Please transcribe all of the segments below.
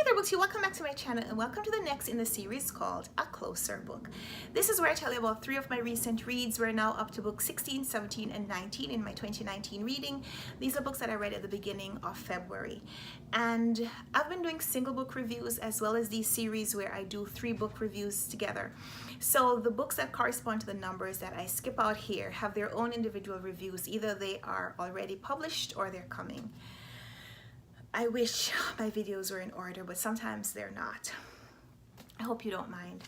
there, Booksy, welcome back to my channel and welcome to the next in the series called A Closer Book. This is where I tell you about 3 of my recent reads. We're now up to book 16, 17, and 19 in my 2019 reading. These are books that I read at the beginning of February. And I've been doing single book reviews as well as these series where I do 3 book reviews together. So the books that correspond to the numbers that I skip out here have their own individual reviews. Either they are already published or they're coming. I wish my videos were in order, but sometimes they're not. I hope you don't mind.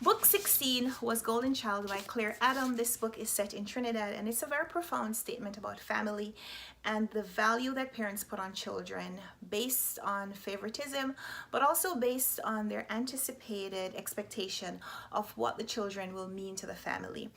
Book 16 was Golden Child by Claire Adam. This book is set in Trinidad and it's a very profound statement about family and the value that parents put on children based on favoritism, but also based on their anticipated expectation of what the children will mean to the family.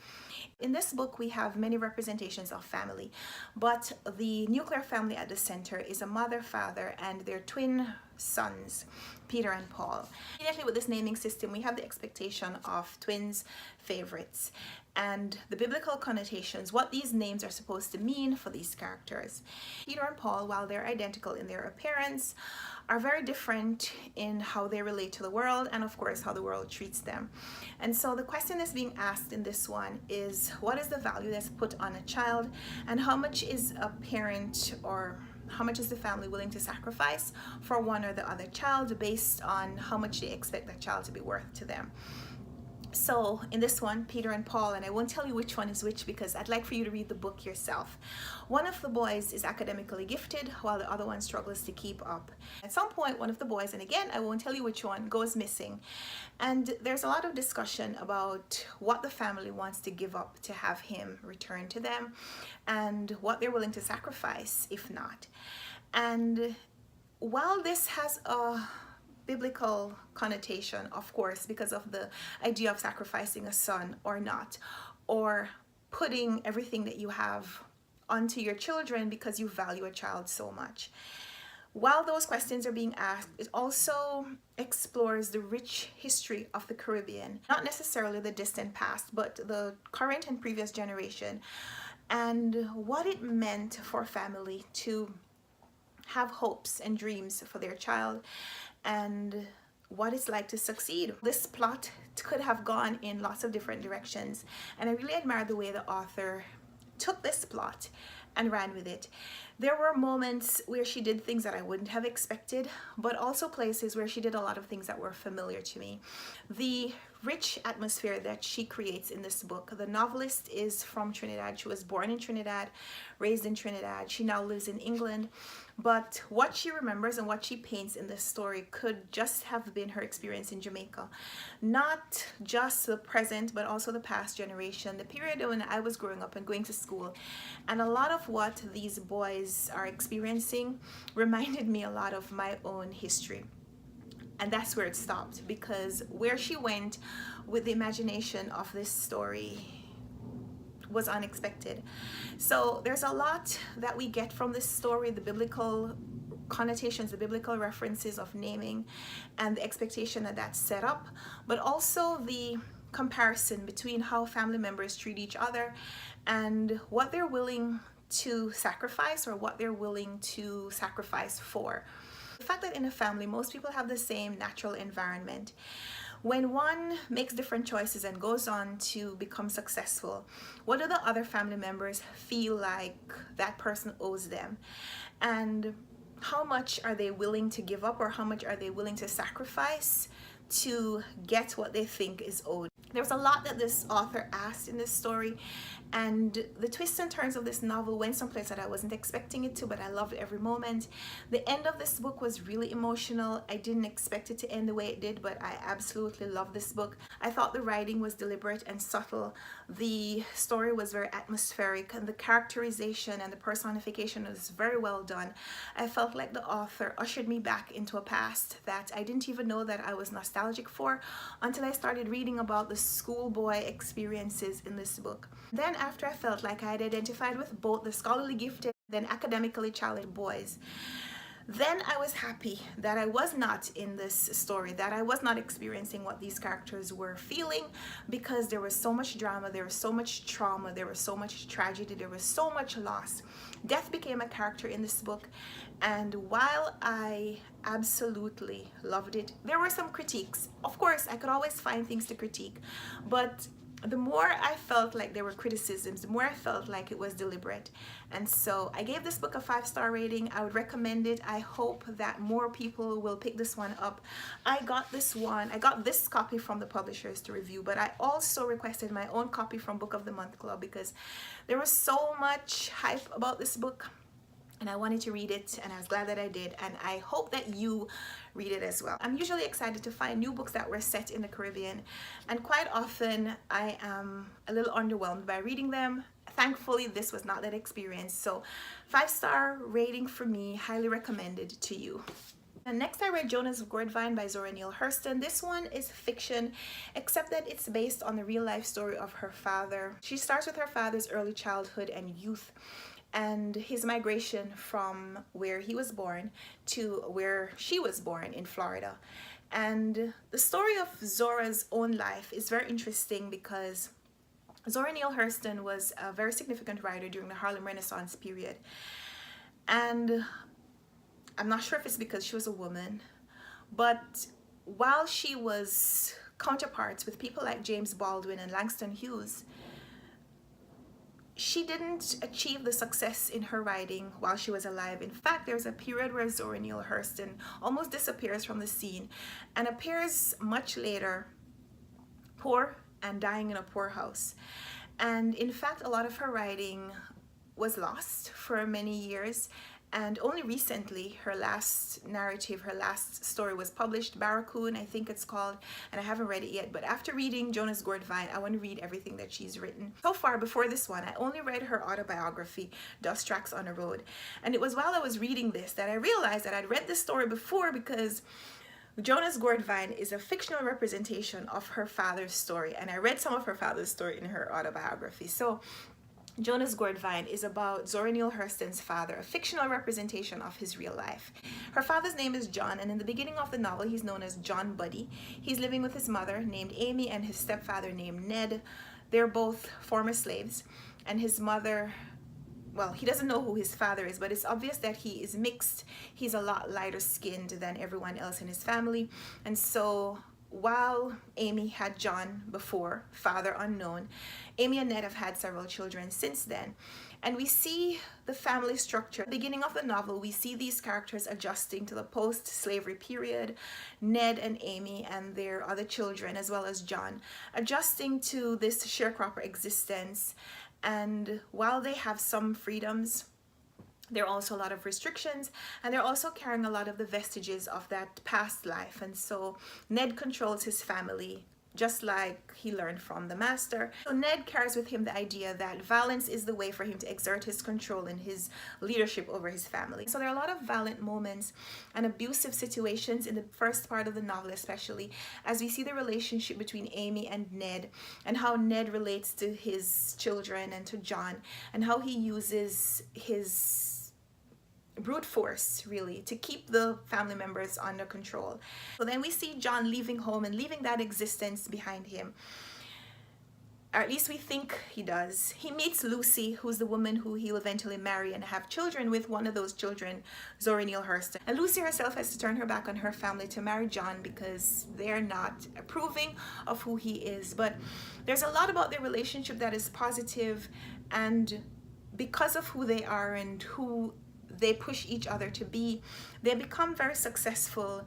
In this book, we have many representations of family, but the nuclear family at the center is a mother, father, and their twin sons, Peter and Paul. Immediately with this naming system, we have the expectation of twins, favorites, and the biblical connotations, what these names are supposed to mean for these characters. Peter and Paul, while they're identical in their appearance, are very different in how they relate to the world and of course how the world treats them. And so the question that's being asked in this one is, what is the value that's put on a child and how much is a parent or how much is the family willing to sacrifice for one or the other child based on how much they expect that child to be worth to them? So in this one, Peter and Paul, and I won't tell you which one is which because I'd like for you to read the book yourself. One of the boys is academically gifted while the other one struggles to keep up. At some point, one of the boys, and again, I won't tell you which one, goes missing. And there's a lot of discussion about what the family wants to give up to have him return to them and what they're willing to sacrifice if not. And while this has a biblical connotation, of course, because of the idea of sacrificing a son or not, or putting everything that you have onto your children because you value a child so much. While those questions are being asked, it also explores the rich history of the Caribbean, not necessarily the distant past, but the current and previous generation, and what it meant for family to have hopes and dreams for their child and what it's like to succeed. This plot could have gone in lots of different directions, and I really admire the way the author took this plot and ran with it. There were moments where she did things that I wouldn't have expected, but also places where she did a lot of things that were familiar to me. The rich atmosphere that she creates in this book. The novelist is from Trinidad. She was born in Trinidad, raised in Trinidad. She now lives in England. But what she remembers and what she paints in this story could just have been her experience in Jamaica. Not just the present, but also the past generation, the period when I was growing up and going to school. And a lot of what these boys are experiencing reminded me a lot of my own history. And that's where it stopped, because where she went with the imagination of this story was unexpected. So there's a lot that we get from this story, the biblical connotations, the biblical references of naming and the expectation that that's set up, but also the comparison between how family members treat each other and what they're willing to sacrifice or what they're willing to sacrifice for. The fact that in a family, most people have the same natural environment. When one makes different choices and goes on to become successful, what do the other family members feel like that person owes them? And how much are they willing to give up or how much are they willing to sacrifice to get what they think is owed? There's a lot that this author asked in this story, and the twists and turns of this novel went someplace that I wasn't expecting it to, but I loved every moment. The end of this book was really emotional. I didn't expect it to end the way it did, but I absolutely love this book. I thought the writing was deliberate and subtle. The story was very atmospheric, and the characterization and the personification was very well done. I felt like the author ushered me back into a past that I didn't even know that I was nostalgic for until I started reading about the schoolboy experiences in this book. Then after I felt like I had identified with both the scholarly gifted and academically challenged boys, then I was happy that I was not in this story, that I was not experiencing what these characters were feeling, because there was so much drama, there was so much trauma, there was so much tragedy, there was so much loss. Death became a character in this book, and while I absolutely loved it, there were some critiques. Of course, I could always find things to critique, but the more I felt like there were criticisms, the more I felt like it was deliberate. And so I gave this book a 5-star rating. I would recommend it. I hope that more people will pick this one up. I got this copy from the publishers to review, but I also requested my own copy from Book of the Month Club because there was so much hype about this book, and I wanted to read it, and I was glad that I did, and I hope that you read it as well. I'm usually excited to find new books that were set in the Caribbean, and quite often I am a little underwhelmed by reading them. Thankfully, this was not that experience, so 5-star rating for me, highly recommended to you. And next I read Jonah's Gourd by Zora Neale Hurston. This one is fiction, except that it's based on the real life story of her father. She starts with her father's early childhood and youth, and his migration from where he was born to where she was born in Florida. And the story of Zora's own life is very interesting because Zora Neale Hurston was a very significant writer during the Harlem Renaissance period. And I'm not sure if it's because she was a woman, but while she was counterparts with people like James Baldwin and Langston Hughes, she didn't achieve the success in her writing while she was alive. In fact, there's a period where Zora Neale Hurston almost disappears from the scene and appears much later, poor and dying in a poorhouse. And in fact, a lot of her writing was lost for many years, and only recently her last narrative, her last story was published, Barracoon I think it's called, and I haven't read it yet. But after reading Jonah's Gourd, I want to read everything that she's written. So far, before this one, I only read her autobiography, Dust Tracks on a Road, and it was while I was reading this that I realized that I'd read this story before, because Jonah's Gourd is a fictional representation of her father's story, and I read some of her father's story in her autobiography. So Jonah's Gourd is about Zora Neale Hurston's father, a fictional representation of his real life. Her father's name is John, and in the beginning of the novel, he's known as John Buddy. He's living with his mother named Amy and his stepfather named Ned. They're both former slaves, and his mother, well, he doesn't know who his father is, but it's obvious that he is mixed. He's a lot lighter skinned than everyone else in his family. And so while Amy had John before, father unknown, Amy and Ned have had several children since then. And we see the family structure. At the beginning of the novel, we see these characters adjusting to the post-slavery period. Ned and Amy and their other children, as well as John, adjusting to this sharecropper existence. And while they have some freedoms, there are also a lot of restrictions, and they're also carrying a lot of the vestiges of that past life. And so Ned controls his family, just like he learned from the master. So Ned carries with him the idea that violence is the way for him to exert his control and his leadership over his family. So there are a lot of violent moments and abusive situations in the first part of the novel, especially as we see the relationship between Amy and Ned, and how Ned relates to his children and to John, and how he uses his brute force really to keep the family members under control. So then we see John leaving home and leaving that existence behind him, or at least we think he does. He meets Lucy, who's the woman who he'll eventually marry and have children with. One of those children, Zora Neale Hurston. And Lucy herself has to turn her back on her family to marry John because they're not approving of who he is. But there's a lot about their relationship that is positive, and because of who they are and who they push each other to be, they become very successful.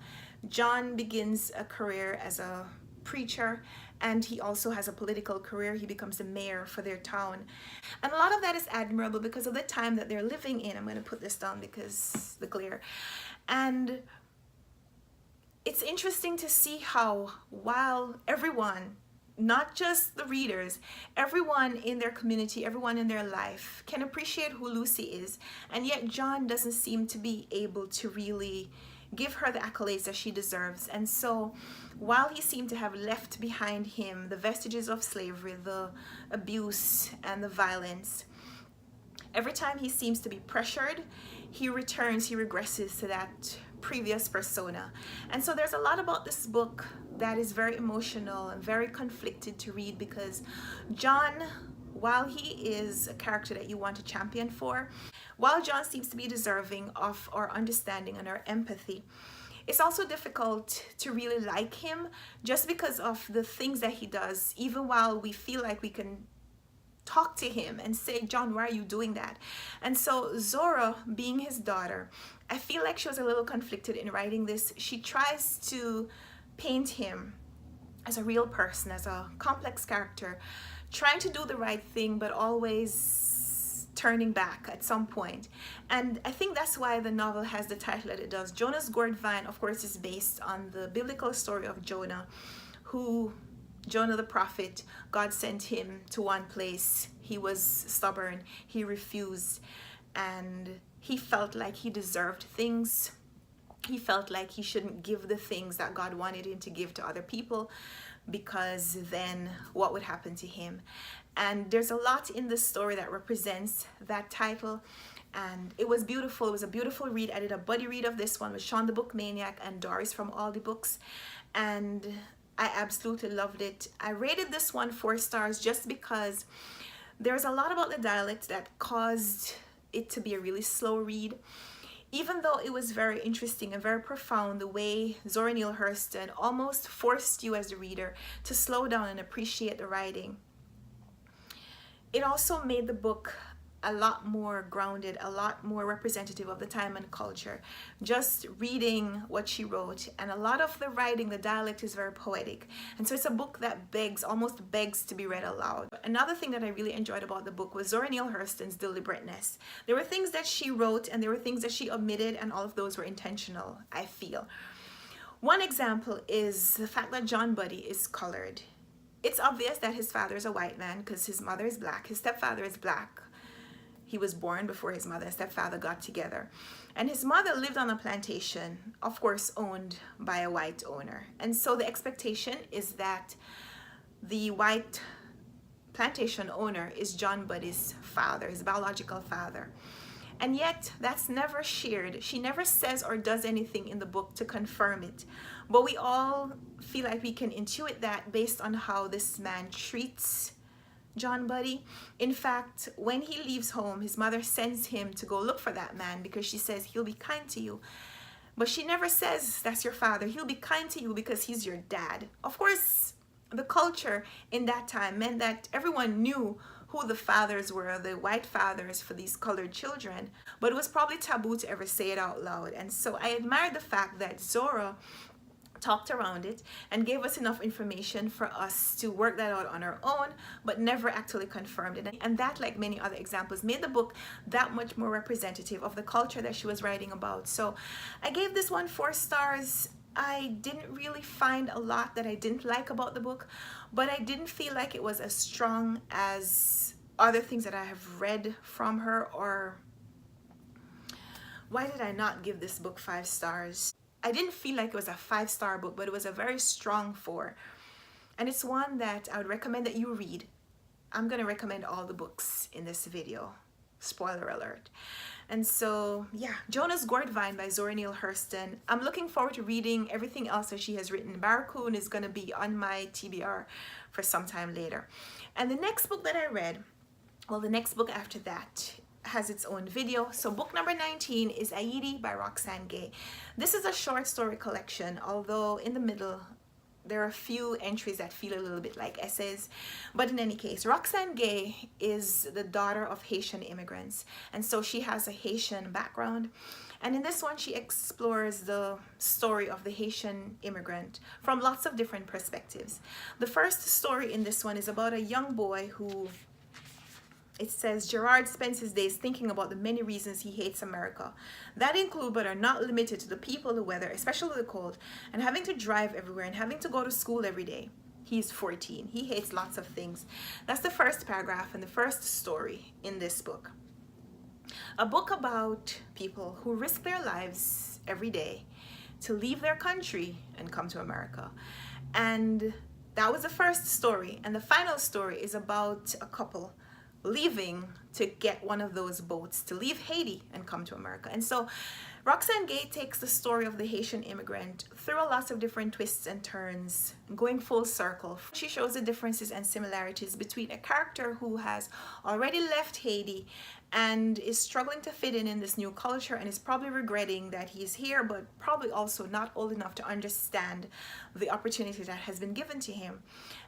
John begins a career as a preacher, and he also has a political career. He becomes the mayor for their town, and a lot of that is admirable because of the time that they're living in. I'm going to put this down because the glare. And it's interesting to see how, while everyone, not just the readers, everyone in their community, everyone in their life can appreciate who Lucy is, and yet John doesn't seem to be able to really give her the accolades that she deserves. And so while he seemed to have left behind him the vestiges of slavery, the abuse and the violence, every time he seems to be pressured, he returns, he regresses to that previous persona. And so there's a lot about this book that is very emotional and very conflicted to read, because John, while he is a character that you want to champion for, while John seems to be deserving of our understanding and our empathy, it's also difficult to really like him just because of the things that he does, even while we feel like we can talk to him and say, John, why are you doing that? And so Zora, being his daughter, I feel like she was a little conflicted in writing this. She tries to paint him as a real person, as a complex character, trying to do the right thing, but always turning back at some point. And I think that's why the novel has the title that it does. Jonah's Gourd Vine, of course, is based on the biblical story of Jonah, who Jonah the prophet, God sent him to one place. He was stubborn, he refused, and he felt like he deserved things. He felt like he shouldn't give the things that God wanted him to give to other people, because then what would happen to him? And there's a lot in this story that represents that title, and it was beautiful. It was a beautiful read. I did a buddy read of this one with Sean the Book Maniac and Doris from Aldi Books, and I absolutely loved it. I rated this one 4 stars just because there's a lot about the dialect that caused it to be a really slow read. Even though it was very interesting and very profound, the way Zora Neale Hurston almost forced you as the reader to slow down and appreciate the writing, it also made the book a lot more grounded, a lot more representative of the time and culture. Just reading what she wrote, and a lot of the writing, the dialect is very poetic, and so it's a book that almost begs to be read aloud. Another thing that I really enjoyed about the book was Zora Neale Hurston's deliberateness. There were things that she wrote and there were things that she omitted, and all of those were intentional, I feel. One example is the fact that John Buddy is colored. It's obvious that his father is a white man because his mother is black, his stepfather is black. He was born before his mother and stepfather got together. And his mother lived on a plantation, of course, owned by a white owner. And so the expectation is that the white plantation owner is John Buddy's father, his biological father. And yet that's never shared. She never says or does anything in the book to confirm it. But we all feel like we can intuit that based on how this man treats John Buddy. In fact, when he leaves home, his mother sends him to go look for that man because she says he'll be kind to you. But she never says that's your father. He'll be kind to you because he's your dad. Of course, the culture in that time meant that everyone knew who the fathers were, the white fathers for these colored children, but it was probably taboo to ever say it out loud. And so I admired the fact that Zora talked around it and gave us enough information for us to work that out on our own, but never actually confirmed it. And that, like many other examples, made the book that much more representative of the culture that she was writing about. So I gave this one 4 stars. I didn't really find a lot that I didn't like about the book, but I didn't feel like it was as strong as other things that I have read from her. Or why did I not give this book 5 stars? I didn't feel like it was a 5-star book, but it was a very strong 4. And it's one that I would recommend that you read. I'm going to recommend all the books in this video. Spoiler alert. And so, yeah, Jonah's Gourd Vine by Zora Neale Hurston. I'm looking forward to reading everything else that she has written. Barracoon is going to be on my TBR for some time later. And the next book that I read, well, the next book after that has its own video. So book number 19 is Ayiti by Roxane Gay. This is a short story collection, although in the middle there are a few entries that feel a little bit like essays. But in any case, Roxane Gay is the daughter of Haitian immigrants, and so she has a Haitian background. And in this one, she explores the story of the Haitian immigrant from lots of different perspectives. The first story in this one is about a young boy who, it says, Gerard spends his days thinking about the many reasons he hates America. That include but are not limited to the people, the weather, especially the cold, and having to drive everywhere and having to go to school every day. He's 14. He hates lots of things. That's the first paragraph and the first story in this book. A book about people who risk their lives every day to leave their country and come to America. And that was the first story. And the final story is about a couple leaving to get one of those boats to leave Haiti and come to America. And so Roxane Gay takes the story of the Haitian immigrant through a lot of different twists and turns, going full circle. She shows the differences and similarities between a character who has already left Haiti and is struggling to fit in this new culture and is probably regretting that he's here, but probably also not old enough to understand the opportunity that has been given to him.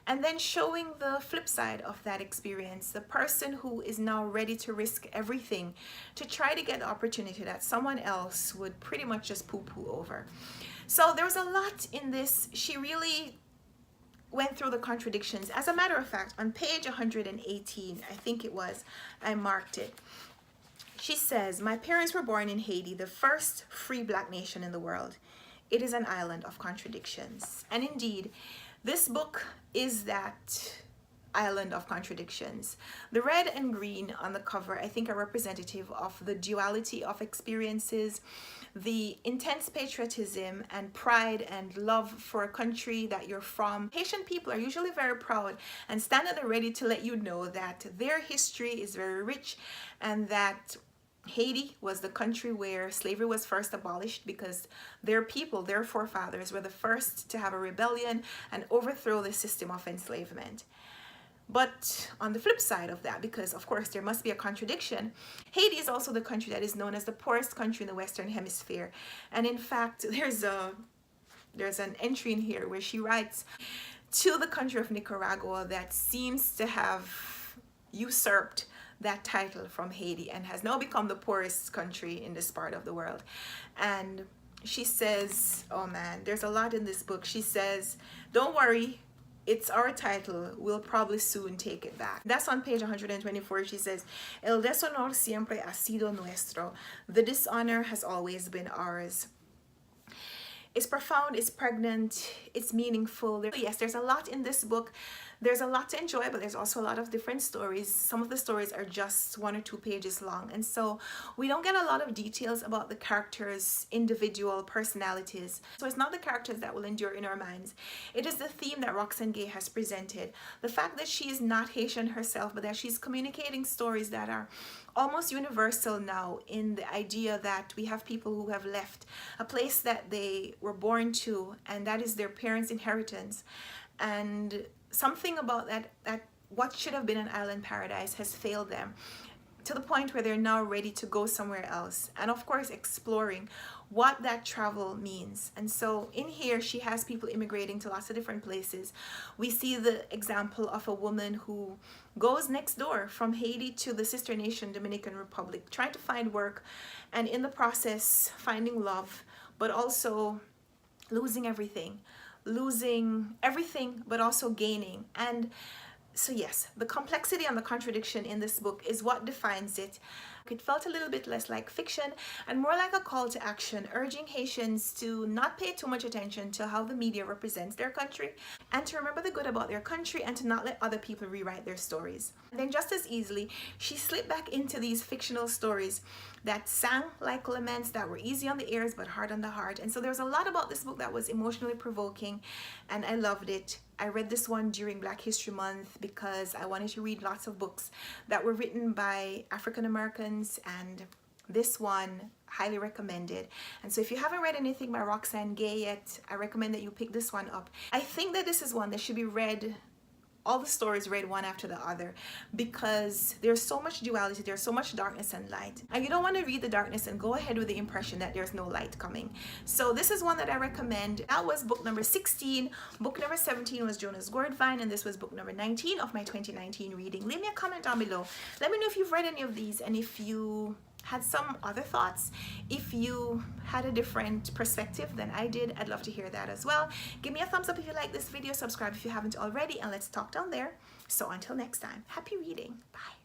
And then showing the flip side of that experience, the person who is now ready to risk everything to try to get the opportunity that someone else would pretty much just poo-poo over. So there was a lot in this. She really went through the contradictions. As a matter of fact, on page 118, I think it was, I marked it. She says, "My parents were born in Haiti, the first free black nation in the world. It is an island of contradictions." And indeed, this book is that island of contradictions. The red and green on the cover, I think, are representative of the duality of experiences, the intense patriotism and pride and love for a country that you're from. Haitian people are usually very proud and stand at the ready to let you know that their history is very rich and that Haiti was the country where slavery was first abolished because their people, their forefathers, were the first to have a rebellion and overthrow the system of enslavement. But on the flip side of that, because of course there must be a contradiction, Haiti is also the country that is known as the poorest country in the Western Hemisphere. And in fact, there's an entry in here where she writes to the country of Nicaragua that seems to have usurped that title from Haiti and has now become the poorest country in this part of the world. And she says, oh man, there's a lot in this book. She says, "Don't worry, it's our title. We'll probably soon take it back." That's on page 124. She says, "El deshonor siempre ha sido nuestro." The dishonor has always been ours. It's profound, it's pregnant, it's meaningful. Yes, there's a lot in this book. There's a lot to enjoy, but there's also a lot of different stories. Some of the stories are just 1 or 2 pages long, and so we don't get a lot of details about the characters' individual personalities. So it's not the characters that will endure in our minds. It is the theme that Roxane Gay has presented. The fact that she is not Haitian herself, but that she's communicating stories that are almost universal now, in the idea that we have people who have left a place that they were born to, and that is their parents' inheritance. And something about that what should have been an island paradise has failed them, to the point where they're now ready to go somewhere else, and of course exploring what that travel means. And so in here she has people immigrating to lots of different places. We see the example of a woman who goes next door from Haiti to the sister nation Dominican Republic, trying to find work, and in the process finding love, but also losing everything, but also gaining. And so yes, the complexity and the contradiction in this book is what defines it. It felt a little bit less like fiction and more like a call to action, urging Haitians to not pay too much attention to how the media represents their country, and to remember the good about their country and to not let other people rewrite their stories. And then just as easily, she slipped back into these fictional stories that sang like laments, that were easy on the ears but hard on the heart. And so there's a lot about this book that was emotionally provoking, and I loved it. I read this one during Black History Month because I wanted to read lots of books that were written by African Americans, and this one, highly recommended. And so if you haven't read anything by Roxane Gay yet, I recommend that you pick this one up. I think that this is one that should be read, all the stories read one after the other, because there's so much duality, there's so much darkness and light, and you don't want to read the darkness and go ahead with the impression that there's no light coming. So this is one that I recommend. That was book number 16. Book number 17 was Jonah's Gourd Vine, and this was book number 19 of my 2019 reading. Leave me a comment down below. Let me know if you've read any of these, and if you had some other thoughts, if you had a different perspective than I did. I'd love to hear that as well. Give me a thumbs up if you like this video, subscribe if you haven't already, and let's talk down there. So until next time, happy reading. Bye.